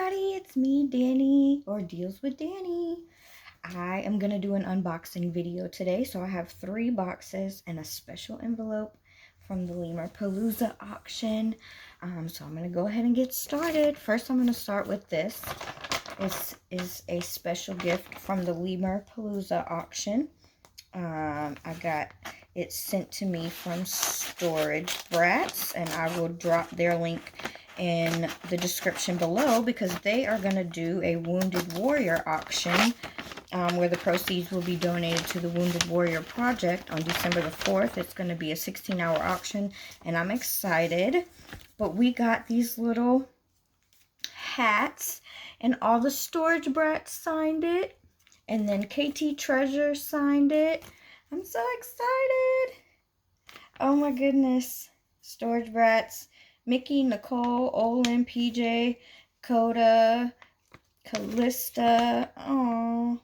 everybody, it's me, Danny, or Deals with Danny. I am going to do an unboxing video today, so I have 3 boxes and a special envelope from the Palooza auction. So I'm going to go ahead and get started. First, I'm going to start with this. This is a special gift from the Palooza auction. I got it sent to me from Storage Brats, and I will drop their link in the description below because they are going to do a Wounded Warrior auction where the proceeds will be donated to the Wounded Warrior Project on December the 4th. It's going to be a 16-hour auction, and I'm excited. But we got these little hats, and all the Storage Brats signed it, and then KT Treasure signed it. I'm so excited. Oh my goodness. Storage Brats. Mickey, Nicole, Olin, PJ, Coda, Callista. Oh.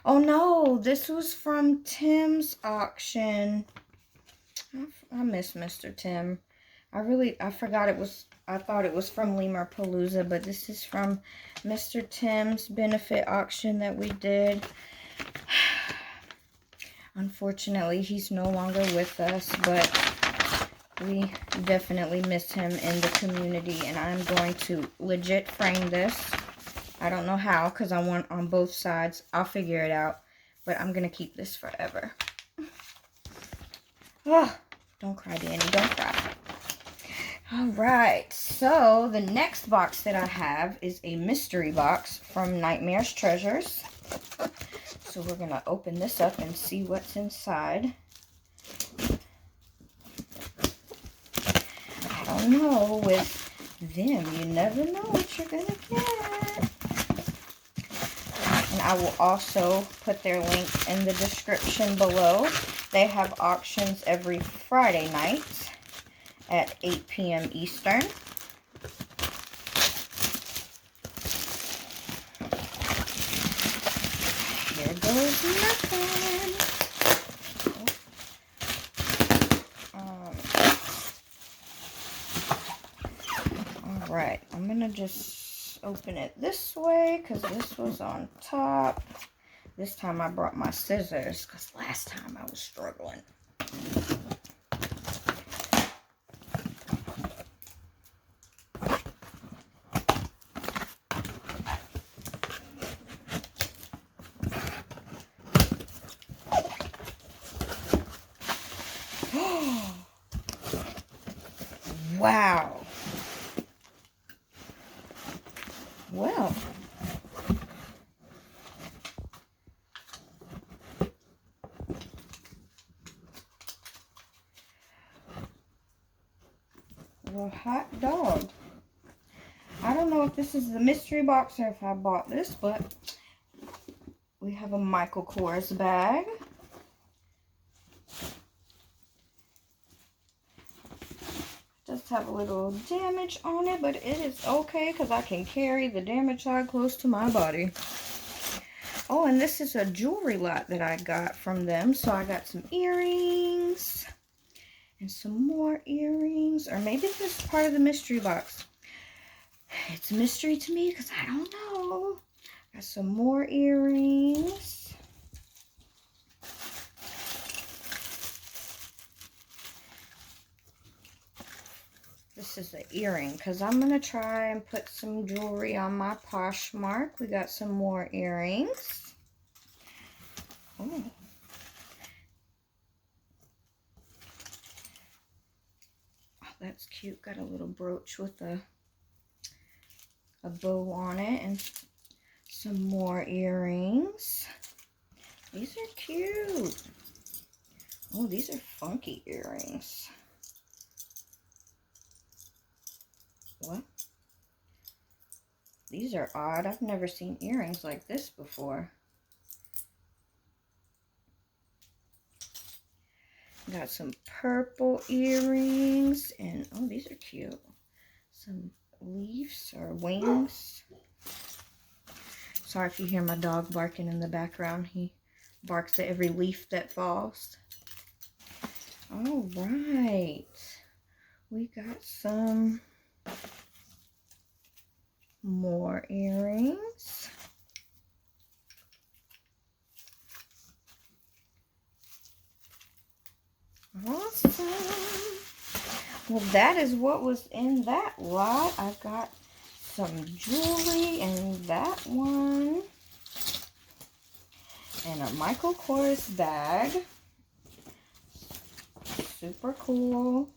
Oh no, this was from Tim's auction. I miss Mr. Tim. I forgot it was, I thought it was from Palooza, but this is from Mr. Tim's benefit auction that we did. Unfortunately, he's no longer with us, but we definitely miss him in the community, and I'm going to legit frame this. I don't know how, because I want on both sides. I'll figure it out, but I'm going to keep this forever. Oh, don't cry, Danny. Don't cry. All right, so the next box that I have is a mystery box from Nightmare's Treasures. So we're going to open this up and see what's inside. I don't know, with them, you never know what you're going to get. And I will also put their link in the description below. They have auctions every Friday night at 8 p.m. Eastern. Here goes nothing. Alright, I'm going to just open it this way because this was on top. This time I brought my scissors because last time I was struggling. Wow. Well. Well, hot dog. I don't know if this is the mystery box or if I bought this, but we have a Michael Kors bag. Just have a little damage on it, but it is okay because I can carry the damaged side close to my body. Oh, and this is a jewelry lot that I got from them. So I got some earrings and some more earrings, or maybe this is part of the mystery box. It's a mystery to me because I don't know. Got some more earrings. This is the earring because I'm going to try and put some jewelry on my Poshmark. We got some more earrings. Oh. Oh, that's cute. Got a little brooch with a bow on it and some more earrings. These are cute. Oh, these are funky earrings. What? These are odd. I've never seen earrings like this before. Got some purple earrings, and oh, these are cute. Some leaves or wings. Sorry if you hear my dog barking in the background. He barks at every leaf that falls. All right. We got some More earrings. Awesome. Well, that is what was in that lot. I got some jewelry in that one. And a Michael Kors bag. Super cool.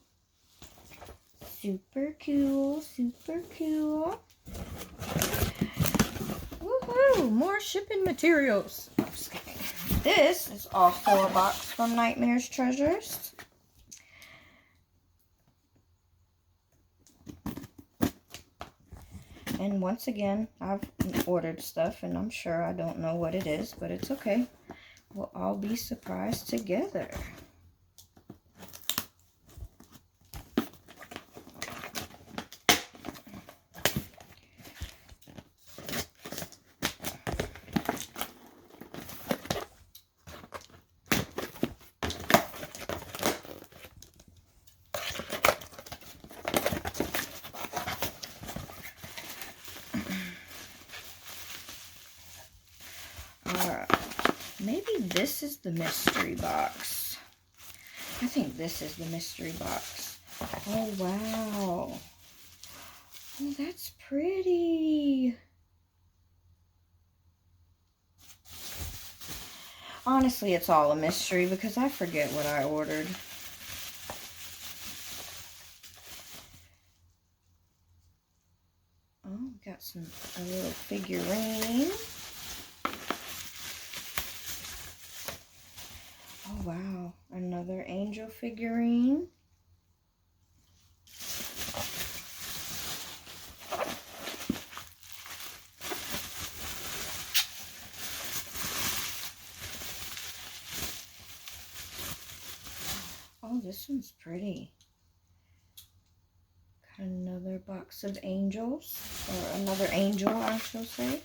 Super cool. Super cool. Woohoo! More shipping materials. I'm just kidding. This is also a box from Nightmare's Treasures. And once again, I've ordered stuff and I'm sure I don't know what it is, but it's okay. We'll all be surprised together. Maybe this is the mystery box. I think this is the mystery box. Oh, wow. Oh, that's pretty. Honestly, it's all a mystery because I forget what I ordered. Oh, got a little figurine. Oh, wow. Another angel figurine. Oh, this one's pretty. Got another box of angels. Or another angel, I shall say.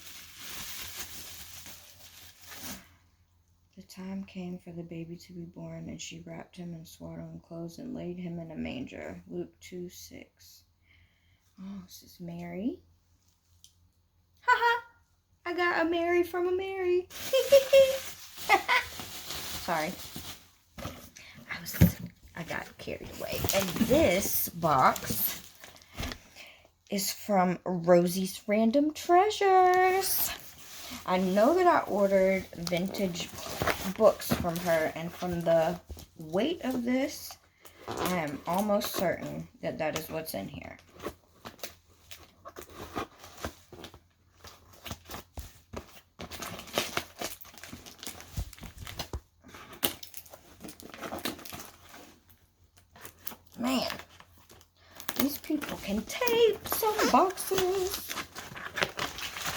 The time came for the baby to be born, and she wrapped him in swaddling clothes and laid him in a manger. Luke 2:6. Oh, this is Mary. Haha! I got a Mary from a Mary. Sorry. I got carried away. And this box is from Rosie's Random Treasures. I know that I ordered vintage books from her, and from the weight of this, I am almost certain that that is what's in here. Man, these people can tape some boxes.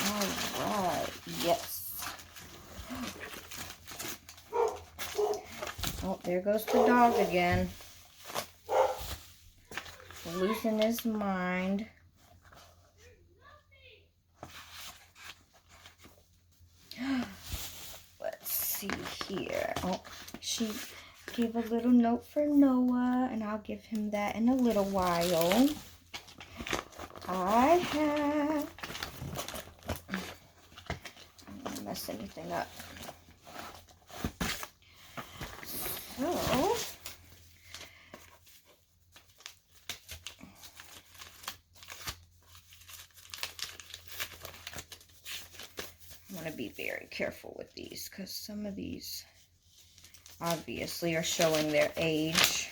All right, yes. Oh, there goes the dog again. Losing his mind. Let's see here. Oh, she gave a little note for Noah, and I'll give him that in a little while. I don't want to mess anything up. So, I'm going to be very careful with these because some of these obviously are showing their age.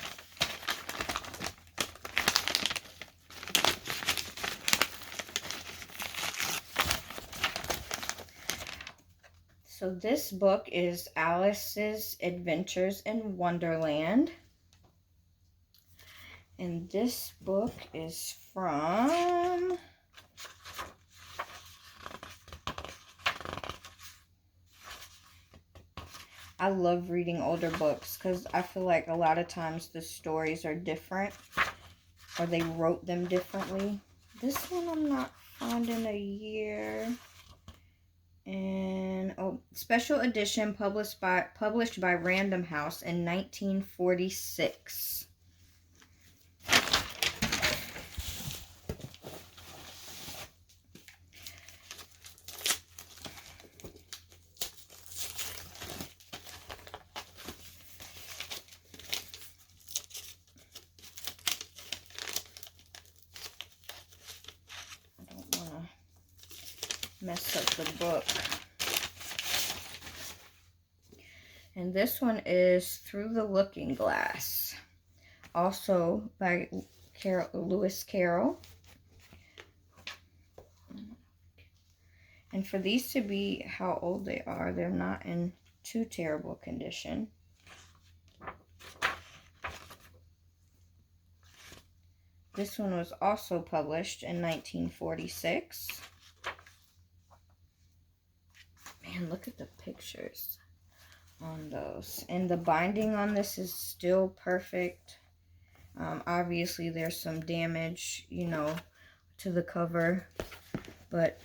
So this book is Alice's Adventures in Wonderland. And this book is from... I love reading older books because I feel like a lot of times the stories are different or they wrote them differently. This one I'm not finding a year. And oh, special edition published by Random House in 1946. mess up the book. And this one is Through the Looking Glass, also by Lewis Carroll. And for these to be how old they are, they're not in too terrible condition. This one was also published in 1946. Man, look at the pictures on those. And the binding on this is still perfect. Obviously, there's some damage, you know, to the cover, but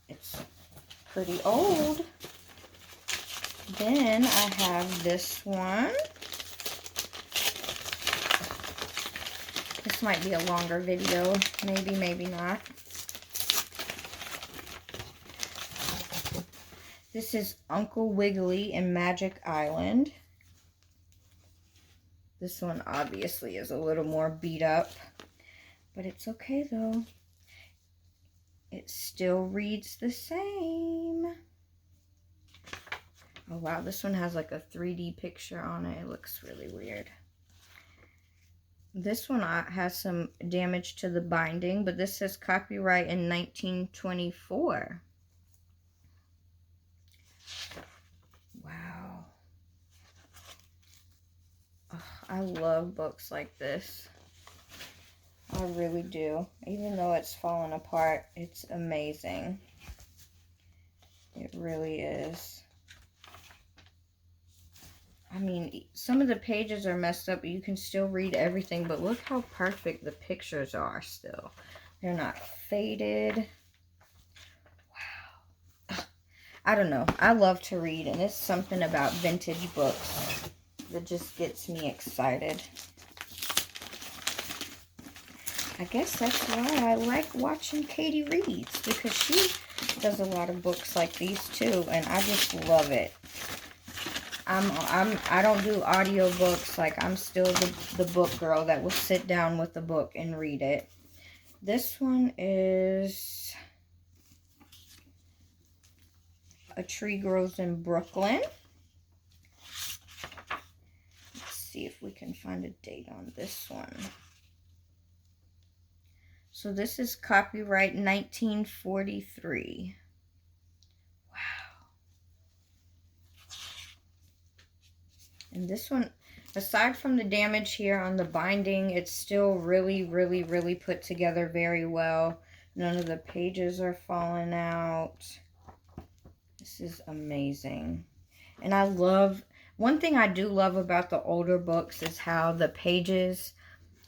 it's pretty old. Then I have this one. This might be a longer video, maybe, maybe not. This is Uncle Wiggily and Magic Island. This one obviously is a little more beat up, but it's okay though. It still reads the same. Oh wow, this one has like a 3D picture on it. It looks really weird. This one has some damage to the binding, but this says copyright in 1924. Wow. Oh, I love books like this. I really do. Even though it's falling apart, it's amazing. It really is. I mean, some of the pages are messed up, but you can still read everything. But look how perfect the pictures are still. They're not faded. Wow. I don't know. I love to read, and it's something about vintage books that just gets me excited. I guess that's why I like watching Katie reads, because she does a lot of books like these too, and I just love it. I don't do audiobooks. Like, I'm still the book girl that will sit down with the book and read it. This one is A Tree Grows in Brooklyn. Let's see if we can find a date on this one. So this is copyright 1943. And this one, aside from the damage here on the binding, it's still really, really, really put together very well. None of the pages are falling out. This is amazing. And I love, one thing I do love about the older books is how the pages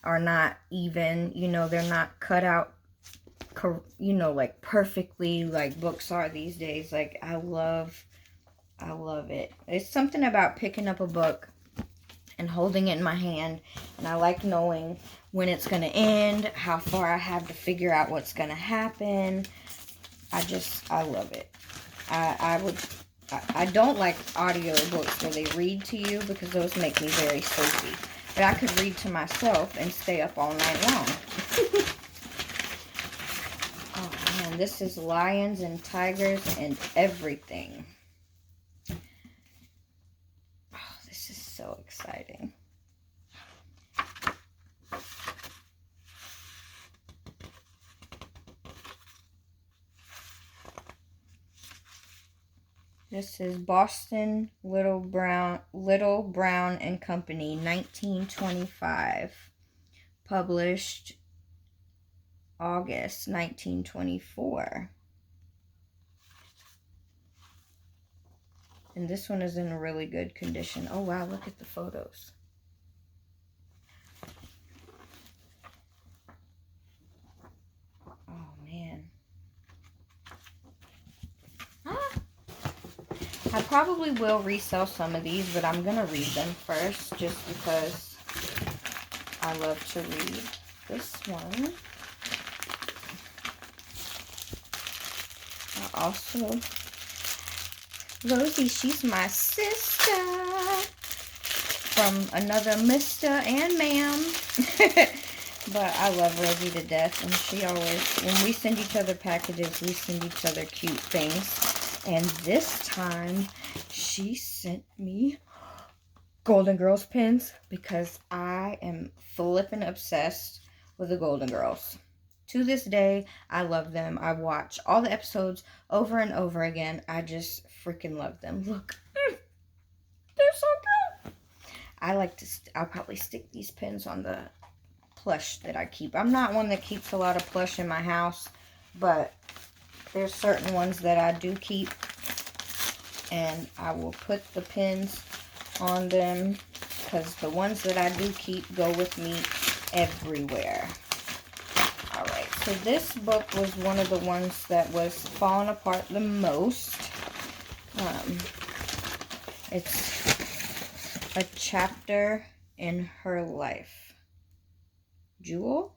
are not even, you know, they're not cut out, you know, like perfectly like books are these days. Like, I love it. It's something about picking up a book and holding it in my hand, and I like knowing when it's going to end, how far I have to figure out what's going to happen. I love it. I don't like audio books where they read to you, because those make me very sleepy. But I could read to myself and stay up all night long. Oh man, this is Lions and Tigers and Everything. So exciting. This is Boston Little Brown and Company, 1925. Published August 1924. And this one is in really good condition. Oh, wow, look at the photos. Oh, man. Ah. I probably will resell some of these, but I'm going to read them first, just because I love to read. This one. I also... Rosie, she's my sister from another Mr. and Ma'am. But I love Rosie to death, and she always, when we send each other packages, we send each other cute things. And this time, she sent me Golden Girls pins because I am flippin' obsessed with the Golden Girls. To this day, I love them. I watch all the episodes over and over again. I just freaking love them. Look, they're so good. I like to, I'll probably stick these pins on the plush that I keep. I'm not one that keeps a lot of plush in my house, but there's certain ones that I do keep, and I will put the pins on them because the ones that I do keep go with me everywhere. Alright, so this book was one of the ones that was falling apart the most. It's a chapter in her life. Jewel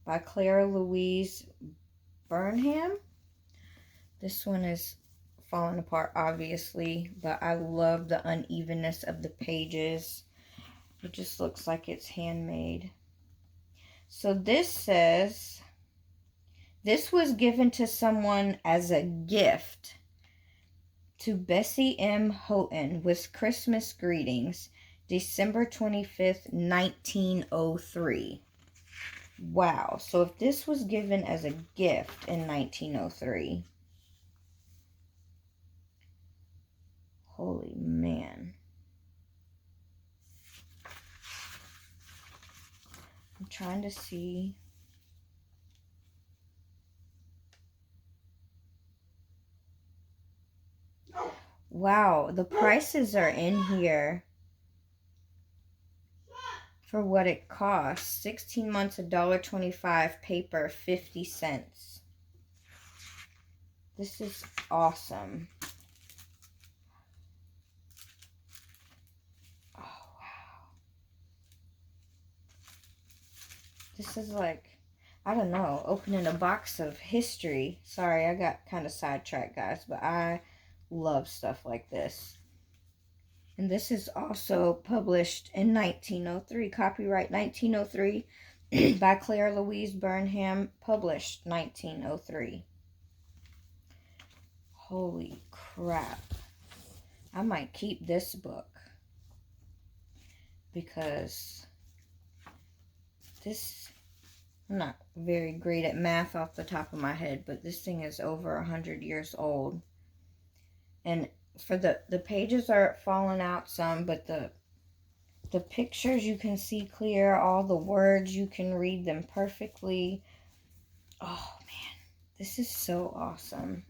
by Louise Birnham. This one is falling apart, obviously, but I love the unevenness of the pages. It just looks like it's handmade. So this says, this was given to someone as a gift to Bessie M. Houghton with Christmas greetings, December 25th, 1903. Wow. So if this was given as a gift in 1903, holy man. I'm trying to see. Wow, the prices are in here for what it costs. 16 months, $1.25, paper, 50 cents. This is awesome. Oh, wow. This is like, I don't know, opening a box of history. Sorry, I got kind of sidetracked, guys, but I love stuff like this. And this is also published in 1903, copyright 1903 by Louise Birnham, published 1903. Holy crap. I might keep this book because this, I'm not very great at math off the top of my head, but this thing is over 100 years old. And for the pages are falling out some, but the pictures you can see clear, all the words you can read them perfectly. Oh man, this is so awesome.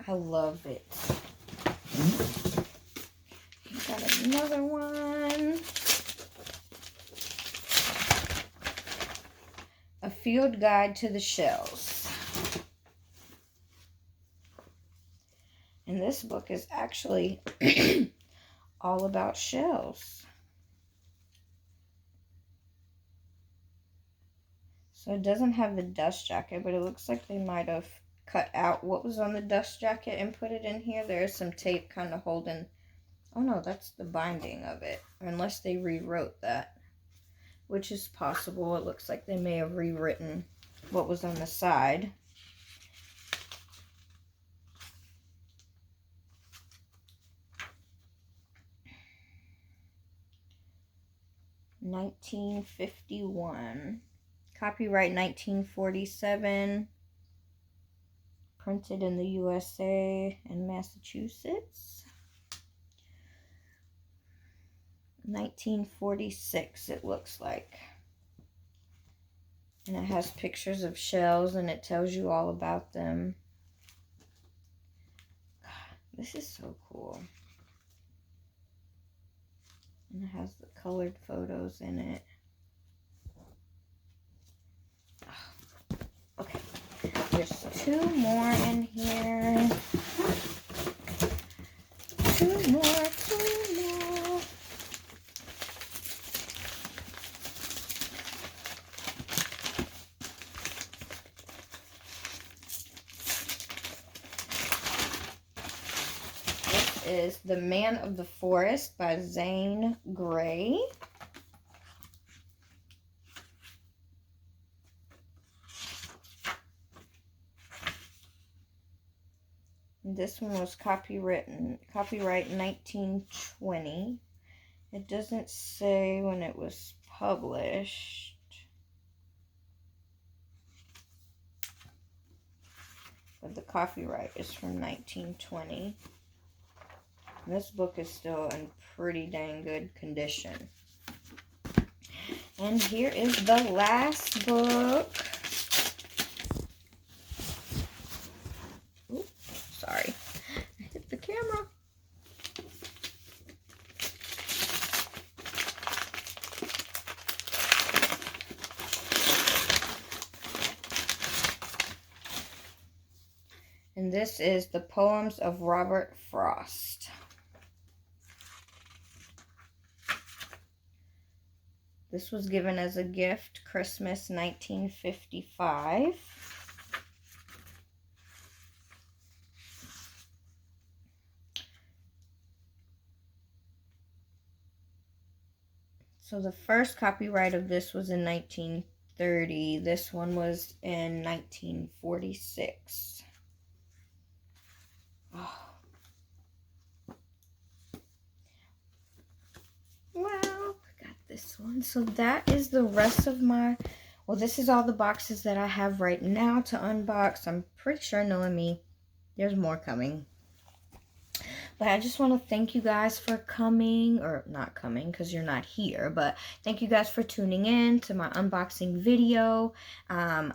I love it. Got another one. A field guide to the shells. And this book is actually all about shells. So it doesn't have the dust jacket, but it looks like they might have cut out what was on the dust jacket and put it in here. There is some tape kind of holding. Oh no, that's the binding of it. Unless they rewrote that, which is possible. It looks like they may have rewritten what was on the side. $19.51. Copyright 1947. Printed in the USA and Massachusetts. 1946 it looks like. And it has pictures of shells and it tells you all about them. God, this is so cool. And it has the colored photos in it. Okay, there's two more in here. Two more. This is The Man of the Forest by Zayn Gray. This one was copyright 1920. It doesn't say when it was published, but the copyright is from 1920. This book is still in pretty dang good condition. And here is the last book. Oops, sorry. I hit the camera. And this is The Poems of Robert Frost. This was given as a gift, Christmas 1955. So the first copyright of this was in 1930. This one was in 1946. Oh. Well, this one. So that is the rest of my, well, this is all the boxes that I have right now to unbox. I'm pretty sure, knowing me, there's more coming. But I just want to thank you guys for coming, or not coming because you're not here, but thank you guys for tuning in to my unboxing video. I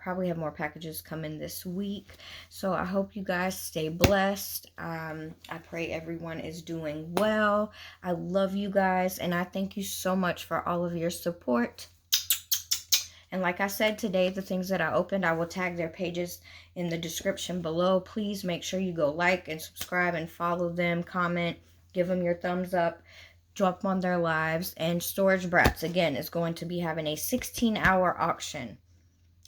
probably have more packages coming this week, so I hope you guys stay blessed. I pray everyone is doing well. I love you guys, and I thank you so much for all of your support. And like I said today, the things that I opened, I will tag their pages in the description below. Please make sure you go like and subscribe and follow them, comment, give them your thumbs up, drop on their lives. And Storage Brats, again, is going to be having a 16-hour auction.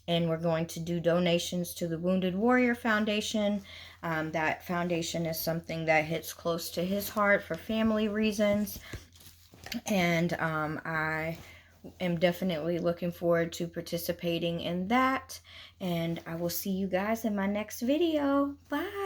And we're going to do donations to the Wounded Warrior Foundation. That foundation is something that hits close to his heart for family reasons. And I am definitely looking forward to participating in that, and I will see you guys in my next video. Bye.